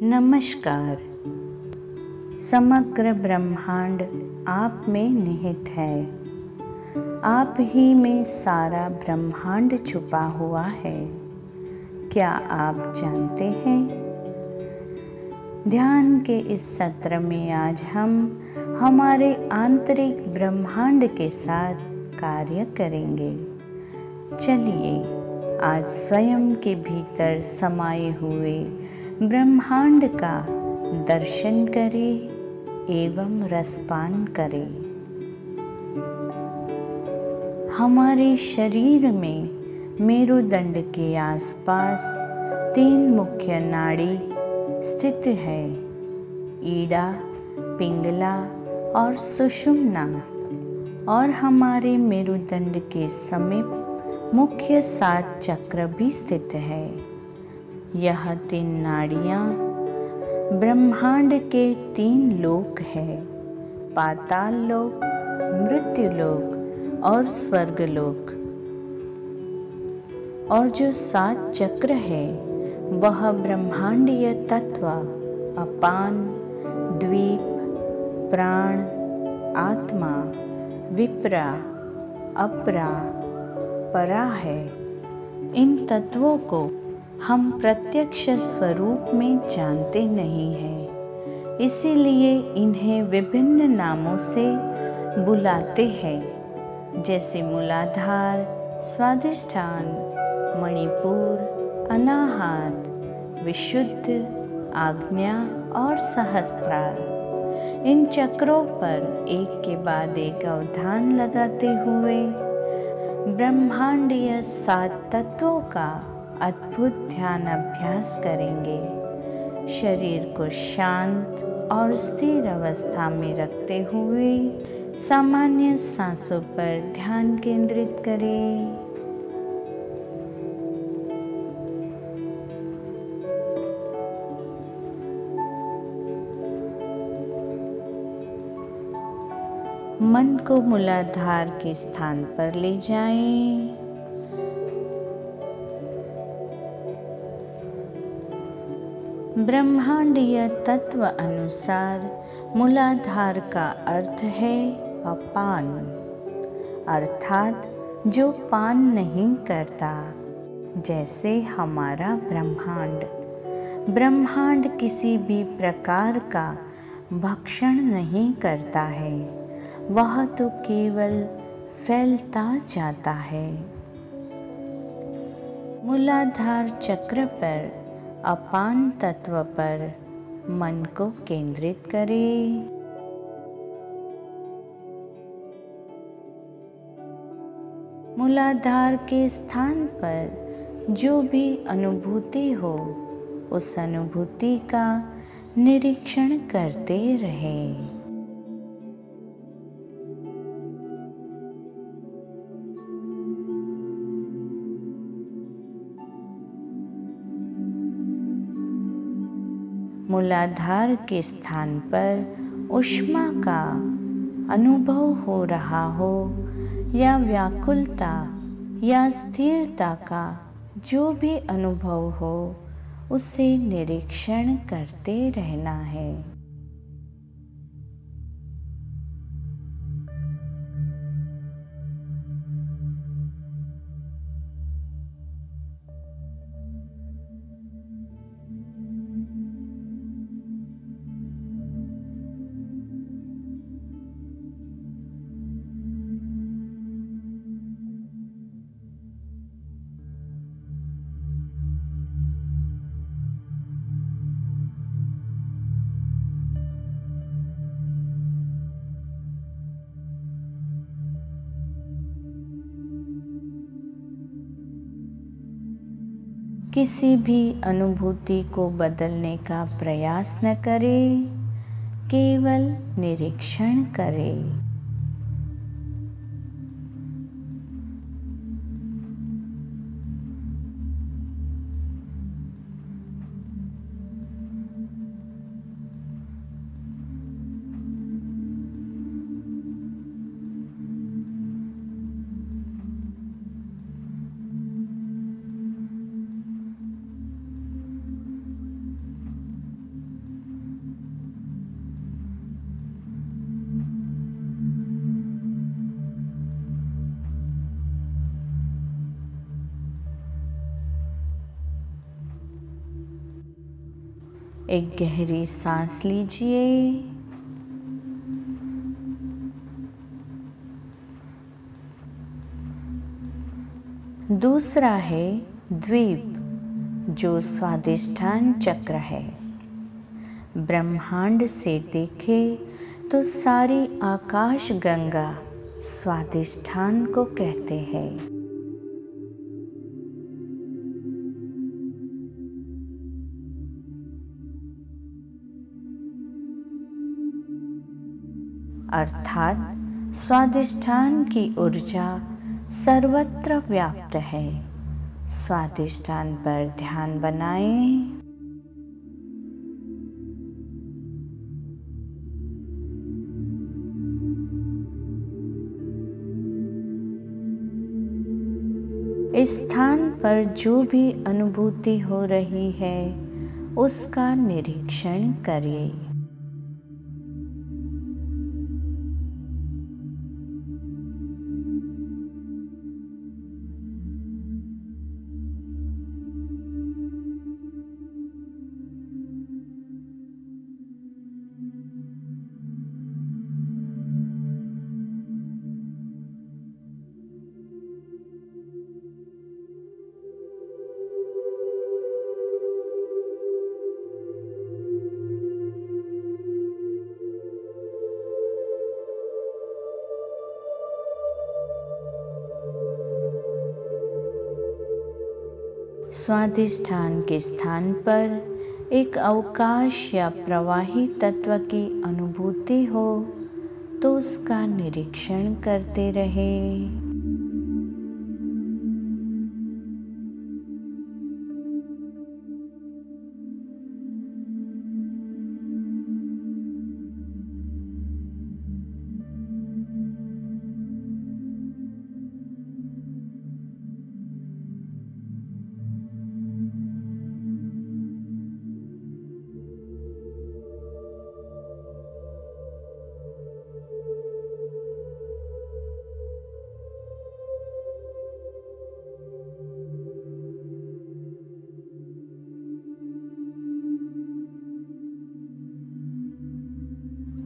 नमस्कार। समग्र ब्रह्मांड आप में निहित है। आप ही में सारा ब्रह्मांड छुपा हुआ है। क्या आप जानते हैं? ध्यान के इस सत्र में आज हम हमारे आंतरिक ब्रह्मांड के साथ कार्य करेंगे। चलिए आज स्वयं के भीतर समाये हुए ब्रह्मांड का दर्शन करें एवं रसपान करें। हमारे शरीर में मेरुदंड के आसपास 3 मुख्य नाड़ी स्थित है। ईड़ा, पिंगला और सुषुम्ना। और हमारे मेरुदंड के समीप मुख्य 7 चक्र भी स्थित है। यह 3 नाड़ियाँ ब्रह्मांड के 3 लोक हैं, पाताल लोक, मृत्यु लोक और स्वर्ग लोक। और जो 7 चक्र है वह ब्रह्मांडीय तत्व अपान, द्वीप, प्राण, आत्मा, विप्रा, अपरा, परा है। इन तत्वों को हम प्रत्यक्ष स्वरूप में जानते नहीं हैं, इसीलिए इन्हें विभिन्न नामों से बुलाते हैं, जैसे मूलाधार, स्वादिष्ठान, मणिपुर, अनाहत, विशुद्ध, आज्ञा और सहस्त्रार। इन चक्रों पर एक के बाद एक अवधान लगाते हुए ब्रह्मांडीय 7 तत्वों का अद्भुत ध्यान अभ्यास करेंगे। शरीर को शांत और स्थिर अवस्था में रखते हुए सामान्य सांसों पर ध्यान केंद्रित करें। मन को मूलाधार के स्थान पर ले जाएं। ब्रह्मांडीय तत्व अनुसार मूलाधार का अर्थ है अपान, अर्थात जो पान नहीं करता। जैसे हमारा ब्रह्मांड। ब्रह्मांड किसी भी प्रकार का भक्षण नहीं करता है, वह तो केवल फैलता जाता है। मूलाधार चक्र पर अपान तत्व पर मन को केंद्रित करें। मूलाधार के स्थान पर जो भी अनुभूति हो, उस अनुभूति का निरीक्षण करते रहें। मूलाधार के स्थान पर ऊष्मा का अनुभव हो रहा हो या व्याकुलता या स्थिरता का जो भी अनुभव हो, उसे निरीक्षण करते रहना है। किसी भी अनुभूति को बदलने का प्रयास न करें, केवल निरीक्षण करें। एक गहरी सांस लीजिए। दूसरा है द्वीप, जो स्वादिष्ठान चक्र है। ब्रह्मांड से देखे तो सारी आकाश गंगा स्वादिष्ठान को कहते हैं। अर्थात स्वादिष्ठान की ऊर्जा सर्वत्र व्याप्त है। स्वादिष्ठान पर ध्यान बनाएं। इस स्थान पर जो भी अनुभूति हो रही है उसका निरीक्षण करिए। स्वादिष्ठान के स्थान पर एक अवकाश या प्रवाही तत्व की अनुभूति हो तो उसका निरीक्षण करते रहें।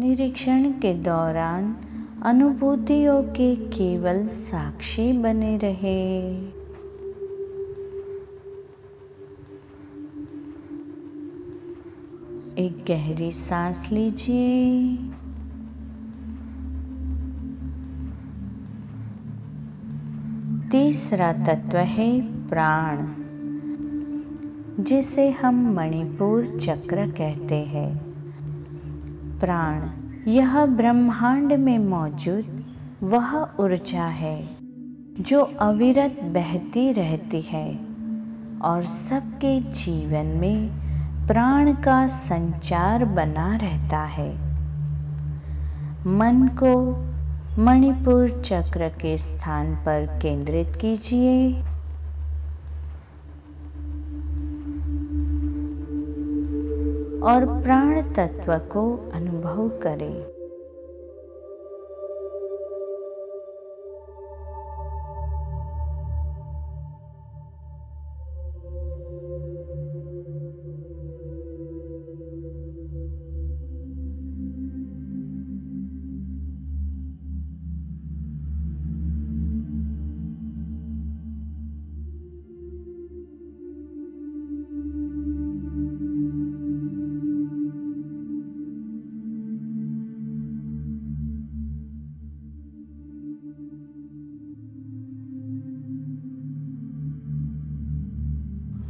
निरीक्षण के दौरान अनुभूतियों के केवल साक्षी बने रहे। एक गहरी सांस लीजिए। तीसरा तत्व है प्राण, जिसे हम मणिपुर चक्र कहते हैं। प्राण यह ब्रह्मांड में मौजूद वह ऊर्जा है जो अविरत बहती रहती है और सबके जीवन में प्राण का संचार बना रहता है। मन को मणिपुर चक्र के स्थान पर केंद्रित कीजिए। और प्राण तत्व को अनुभव करें।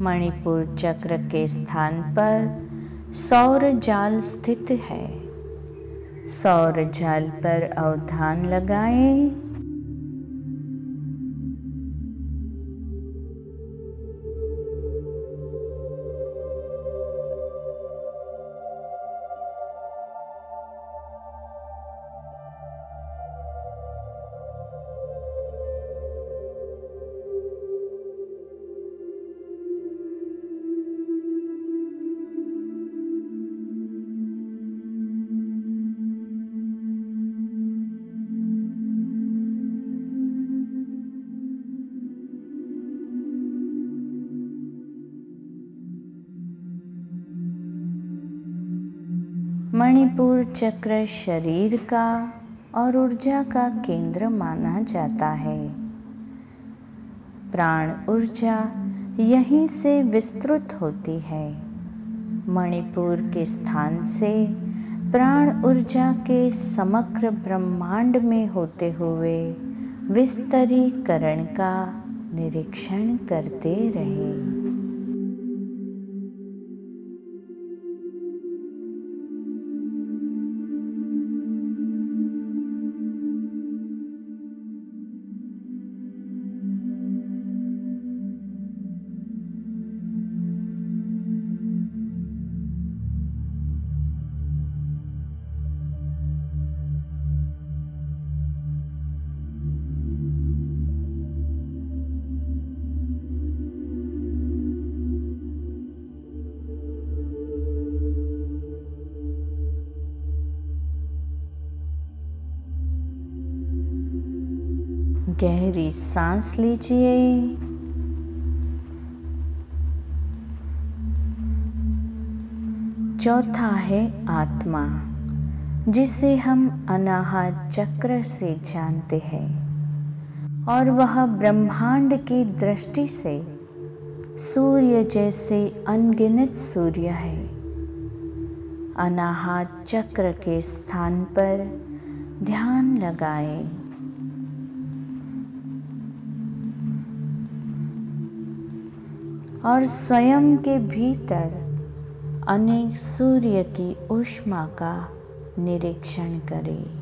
मणिपुर चक्र के स्थान पर सौर जाल स्थित है। सौर जाल पर अवधान लगाएं। मणिपुर चक्र शरीर का और ऊर्जा का केंद्र माना जाता है। प्राण ऊर्जा यहीं से विस्तृत होती है। मणिपुर के स्थान से प्राण ऊर्जा के समग्र ब्रह्मांड में होते हुए विस्तरीकरण का निरीक्षण करते रहें। गहरी सांस लीजिए। चौथा है आत्मा, जिसे हम अनाहत चक्र से जानते हैं, और वह ब्रह्मांड की दृष्टि से सूर्य जैसे अनगिनत सूर्य है। अनाहत चक्र के स्थान पर ध्यान लगाएं। और स्वयं के भीतर अनेक सूर्य की ऊष्मा का निरीक्षण करें।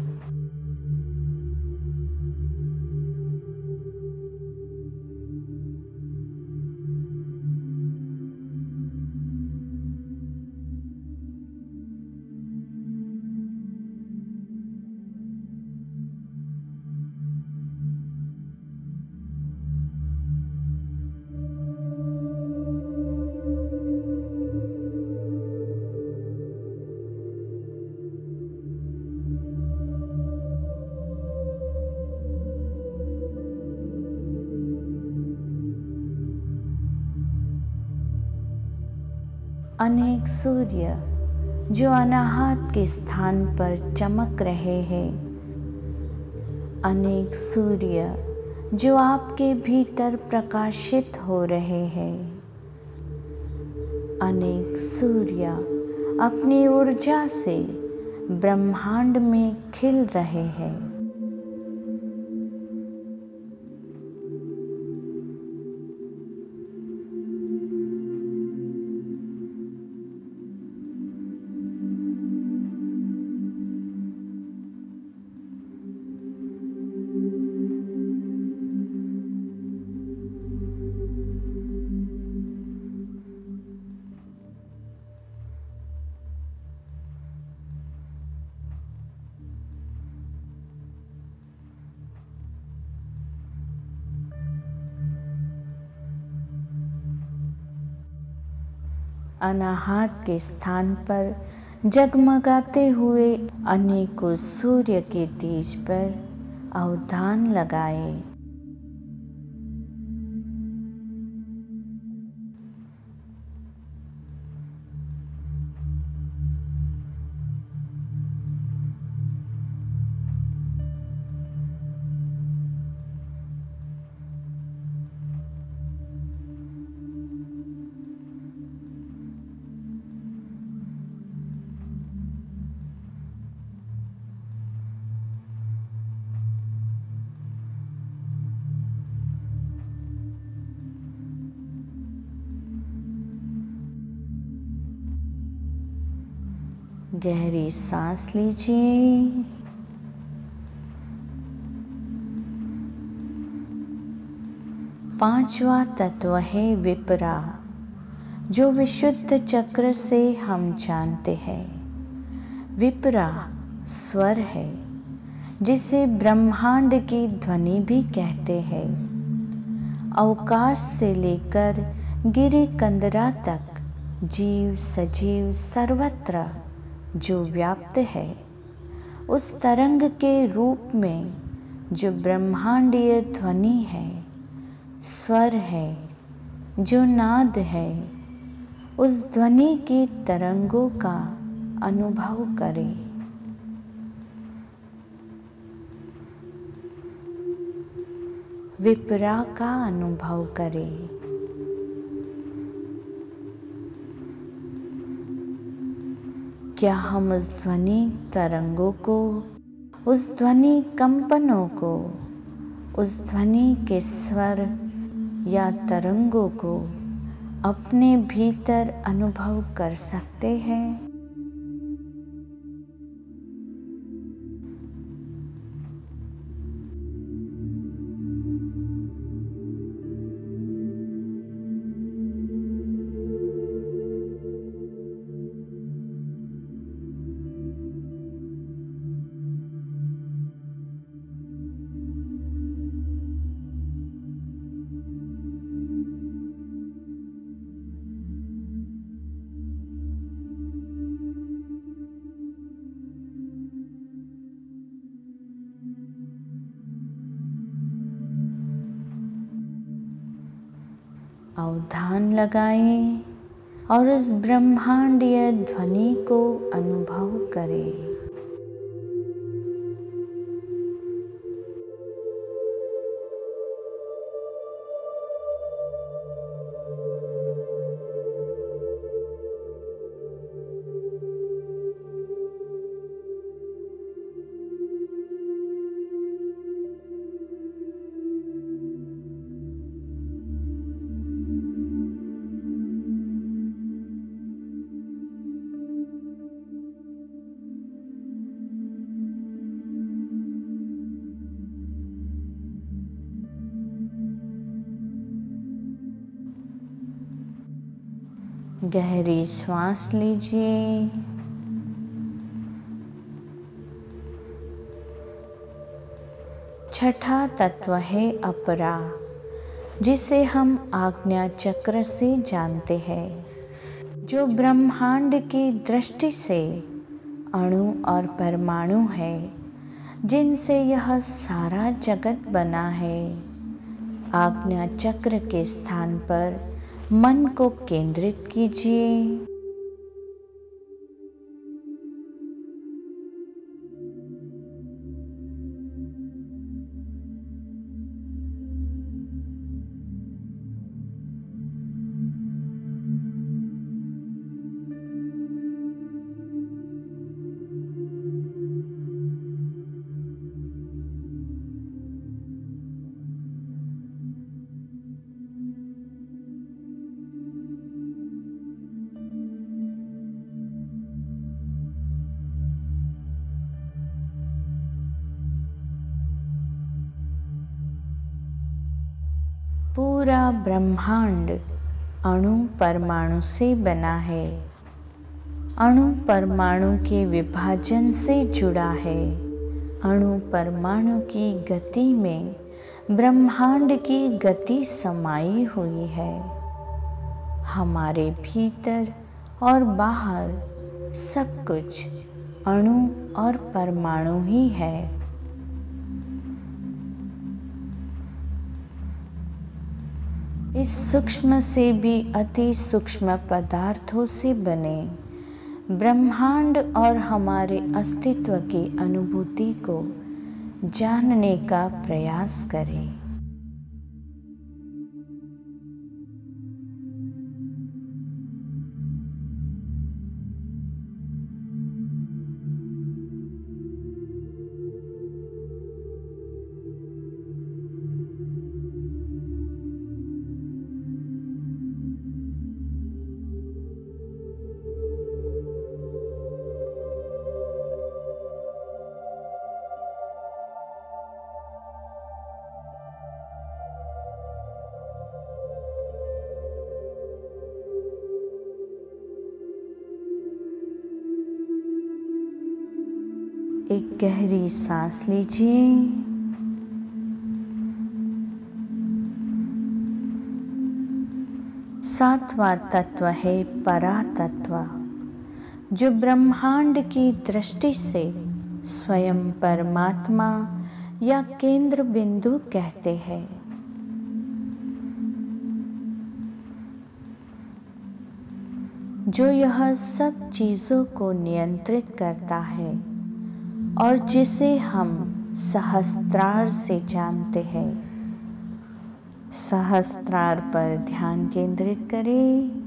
अनेक सूर्य जो अनाहत के स्थान पर चमक रहे हैं, अनेक सूर्य जो आपके भीतर प्रकाशित हो रहे हैं, अनेक सूर्य अपनी ऊर्जा से ब्रह्मांड में खिल रहे हैं। अनाहत के स्थान पर जगमगाते हुए अनेकों सूर्य के तेज पर अवधान लगाएं। गहरी सांस लीजिए। पांचवा तत्व है विपरा, जो विशुद्ध चक्र से हम जानते हैं। विपरा स्वर है, जिसे ब्रह्मांड की ध्वनि भी कहते हैं। अवकाश से लेकर गिरी कंदरा तक जीव सजीव सर्वत्र जो व्याप्त है, उस तरंग के रूप में जो ब्रह्मांडीय ध्वनि है, स्वर है, जो नाद है, उस ध्वनि की तरंगों का अनुभव करें। विपरा का अनुभव करें। क्या हम उस ध्वनि तरंगों को, उस ध्वनि कंपनों को, उस ध्वनि के स्वर या तरंगों को अपने भीतर अनुभव कर सकते हैं? अवधान लगाएं और उस ब्रह्मांडीय ध्वनि को अनुभव करें। गहरी श्वास लीजिए। छठा तत्व है अपरा, जिसे हम आज्ञा चक्र से जानते हैं, जो ब्रह्मांड की दृष्टि से अणु और परमाणु है, जिनसे यह सारा जगत बना है। आज्ञा चक्र के स्थान पर मन को केंद्रित कीजिए। पूरा ब्रह्मांड अणु परमाणु से बना है, अणु परमाणु के विभाजन से जुड़ा है। अणु परमाणु की गति में ब्रह्मांड की गति समाई हुई है। हमारे भीतर और बाहर सब कुछ अणु और परमाणु ही है। इस सूक्ष्म से भी अति सूक्ष्म पदार्थों से बने ब्रह्मांड और हमारे अस्तित्व की अनुभूति को जानने का प्रयास करें। एक गहरी सांस लीजिए। सातवां तत्व है परातत्व, जो ब्रह्मांड की दृष्टि से स्वयं परमात्मा या केंद्र बिंदु कहते हैं। जो यह सब चीज़ों को नियंत्रित करता है और जिसे हम सहस्त्रार से जानते हैं। सहस्त्रार पर ध्यान केंद्रित करें।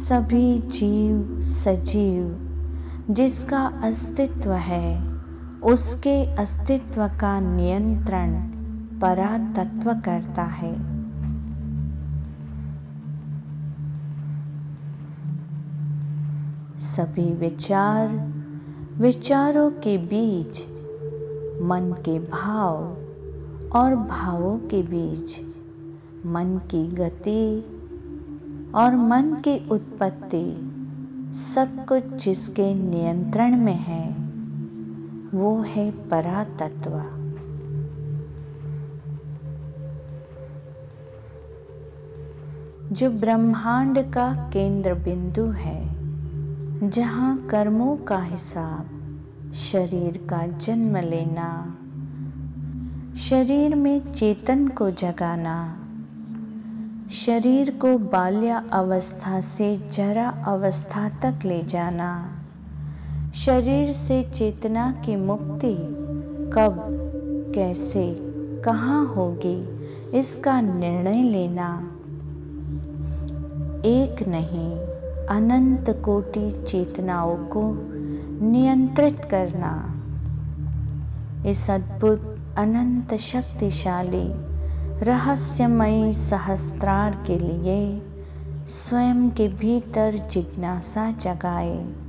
सभी जीव सजीव जिसका अस्तित्व है, उसके अस्तित्व का नियंत्रण परातत्व करता है। सभी विचारों के बीच, मन के भाव और भावों के बीच, मन की गति और मन की उत्पत्ति, सब कुछ जिसके नियंत्रण में है, वो है परातत्व। जो ब्रह्मांड का केंद्र बिंदु है, जहाँ कर्मों का हिसाब, शरीर का जन्म लेना, शरीर में चेतन को जगाना, शरीर को बाल्य अवस्था से जरा अवस्था तक ले जाना, शरीर से चेतना की मुक्ति कब, कैसे, कहाँ होगी, इसका निर्णय लेना, एक नहीं अनंत कोटि चेतनाओं को नियंत्रित करना, इस अद्भुत अनंत शक्तिशाली रहस्यमयी सहस्त्रार के लिए स्वयं के भीतर जिज्ञासा जगाए।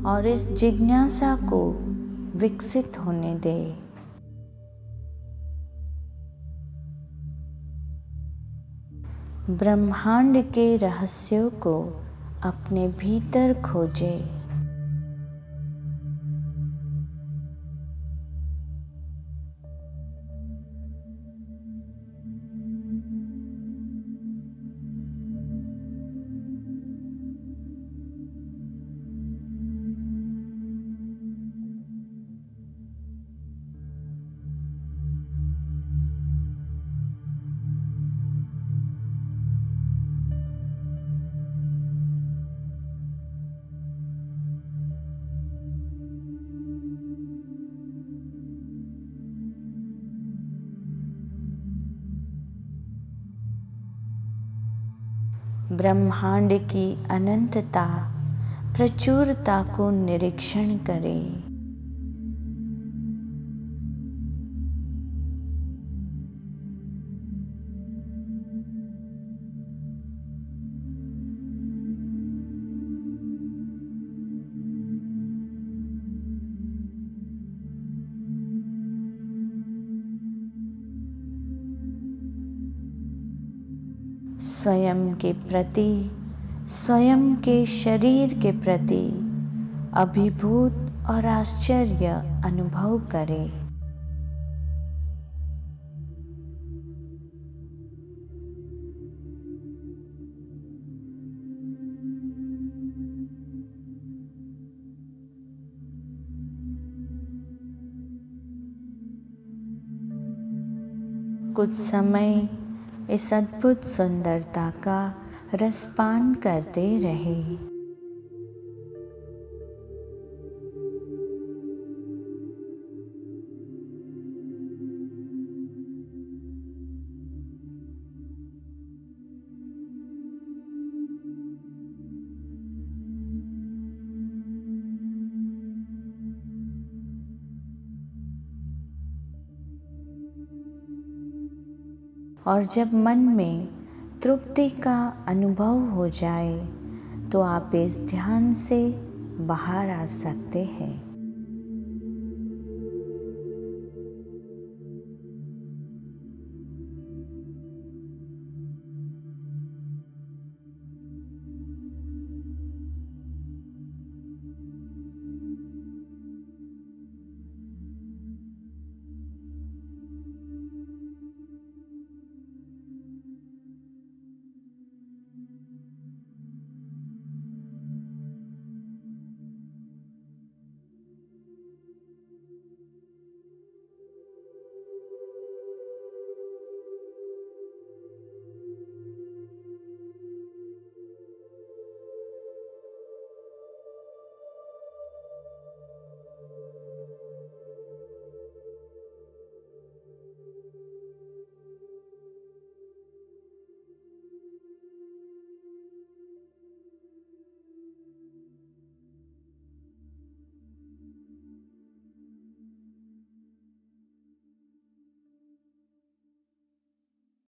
और इस जिज्ञासा को विकसित होने दें। ब्रह्मांड के रहस्यों को अपने भीतर खोजें। ब्रह्मांड की अनंतता, प्रचुरता को निरीक्षण करें। स्वयं के प्रति, स्वयं के शरीर के प्रति अभिभूत और आश्चर्य अनुभव करें। कुछ समय इस अद्भुत सुंदरता का रसपान करते रहें। और जब मन में तृप्ति का अनुभव हो जाए तो आप इस ध्यान से बाहर आ सकते हैं।